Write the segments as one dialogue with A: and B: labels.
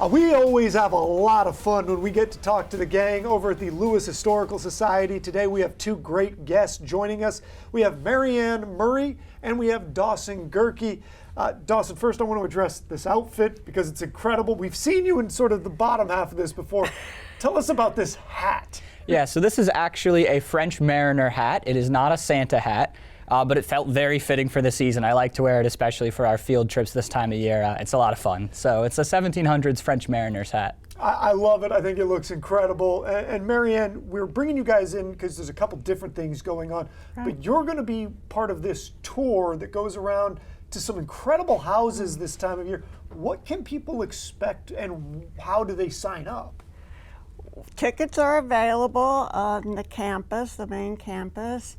A: We always have a lot of fun when we get to talk to the gang over at the Lewes Historical Society. Today we have two great guests joining us. We have Marianne Murray and we have Dawson Gherke. Dawson, first I want to address this outfit because it's incredible. We've seen you in sort of the bottom half of this before. Tell us about this hat.
B: Yeah, so this is actually a French mariner hat. It is not a Santa hat. But it felt very fitting for the season. I like to wear it especially for our field trips this time of year. It's a lot of fun. So it's a 1700s French mariner's hat.
A: I love it. I think it looks incredible. And Marianne, we're bringing you guys in because there's a couple different things going on. Right. But you're going to be part of this tour that goes around to some incredible houses this time of year. What can people expect and how do they sign up?
C: Tickets are available on the campus, the main campus.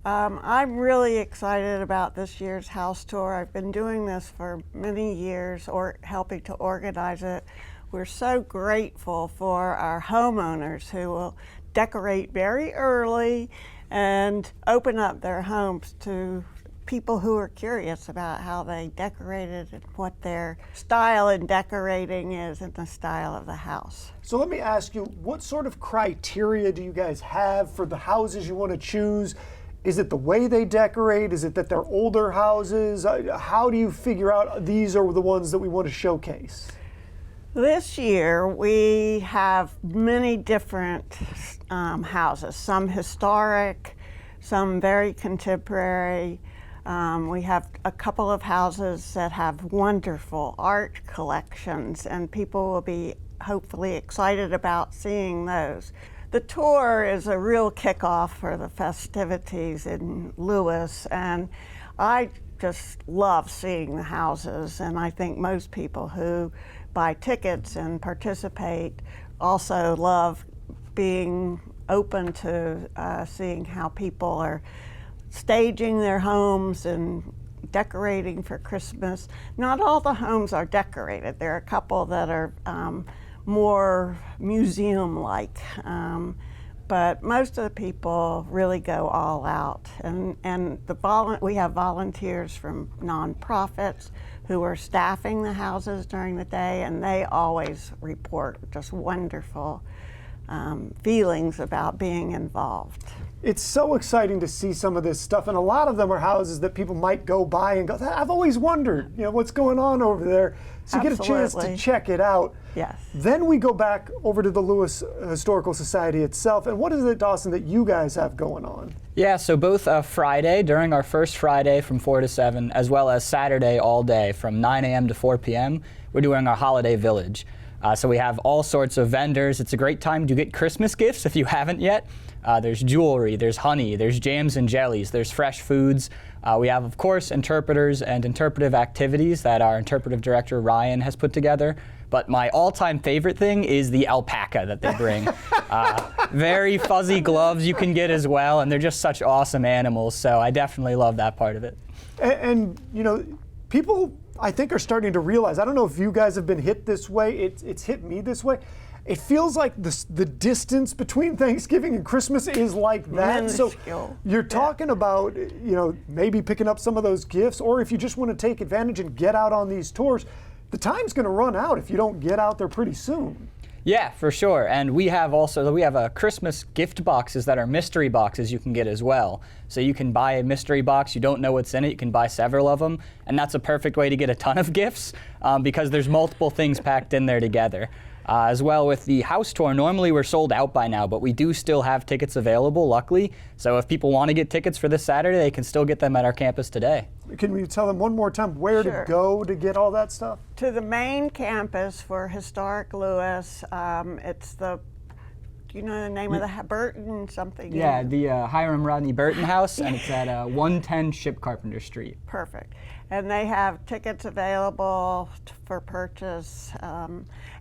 C: I'm really excited about this year's house tour. I've been doing this for many years, or helping to organize it. We're so grateful for our homeowners who will decorate very early and open up their homes to people who are curious about how they decorated and what their style in decorating is and the style of the house.
A: So let me ask you, what sort of criteria do you guys have for the houses you want to choose? Is it the way they decorate? Is it that they're older houses? How do you figure out these are the ones that we want to showcase?
C: This year we have many different houses, some historic, some very contemporary. We have a couple of houses that have wonderful art collections, and people will be hopefully excited about seeing those. The tour is a real kickoff for the festivities in Lewes, and I just love seeing the houses, and I think most people who buy tickets and participate also love being open to seeing how people are staging their homes and decorating for Christmas. Not all the homes are decorated. There are a couple that are more museum-like, but most of the people really go all out. And we have volunteers from nonprofits who are staffing the houses during the day, and they always report just wonderful feelings about being involved.
A: It's so exciting to see some of this stuff, and a lot of them are houses that people might go by and go, I've always wondered, what's going on over there. So you get a chance to check it out.
C: Yes.
A: Then we go back over to the Lewes Historical Society itself, and what is it, Dawson, that you guys have going on?
B: Yeah, so both Friday, during our first Friday from 4 to 7, as well as Saturday all day from 9 a.m. to 4 p.m., we're doing our holiday village. So we have all sorts of vendors. It's a great time to get Christmas gifts if you haven't yet. There's jewelry, there's honey, there's jams and jellies, there's fresh foods. We have, of course, interpreters and interpretive activities that our interpretive director, Ryan, has put together. But my all-time favorite thing is the alpaca that they bring. Very fuzzy gloves you can get as well, and they're just such awesome animals, so I definitely love that part of it.
A: And people, I think, are starting to realize, I don't know if you guys have been hit this way, it's hit me this way. It feels like the distance between Thanksgiving and Christmas is like that.
C: Minuscule.
A: So you're talking about, maybe picking up some of those gifts, or if you just want to take advantage and get out on these tours, the time's going to run out if you don't get out there pretty soon.
B: Yeah, for sure. And we have Christmas gift boxes that are mystery boxes you can get as well. So you can buy a mystery box, you don't know what's in it, you can buy several of them, and that's a perfect way to get a ton of gifts because there's multiple things packed in there together. As well with the house tour, normally we're sold out by now, but we do still have tickets available, luckily. So if people want to get tickets for this Saturday, they can still get them at our campus today.
A: Can we tell them one more time where to go to get all that stuff?
C: To the main campus for Historic Lewes. It's the, do you know the name of the Burton something?
B: Yeah, the Hiram Rodney Burton House, and it's at 110 Ship Carpenter Street.
C: Perfect. And they have tickets available for purchase.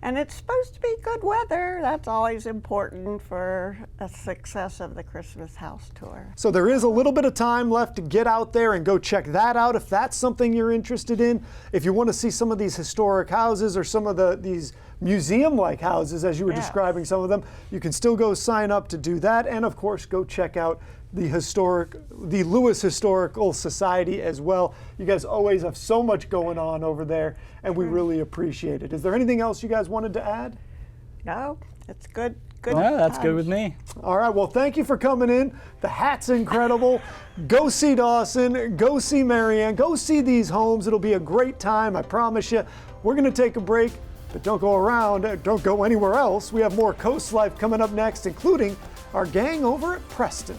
C: And it's supposed to be good weather. That's always important for a success of the Christmas house tour.
A: So there is a little bit of time left to get out there and go check that out if that's something you're interested in. If you want to see some of these historic houses or some of these museum-like houses, as you were describing some of them, you can still go sign up to do that. And of course, go check out the Lewes Historical Society as well. You guys always have so much going on over there, and we really appreciate it. Is there anything else you guys wanted to add?
C: No, it's good. Good.
B: No, that's good
C: times.
B: with me.
A: All right, well, thank you for coming in. The hat's incredible. Go see Dawson, go see Marianne, go see these homes. It'll be a great time, I promise you. We're gonna take a break, but don't go around, don't go anywhere else. We have more Coast Life coming up next, including our gang over at Preston.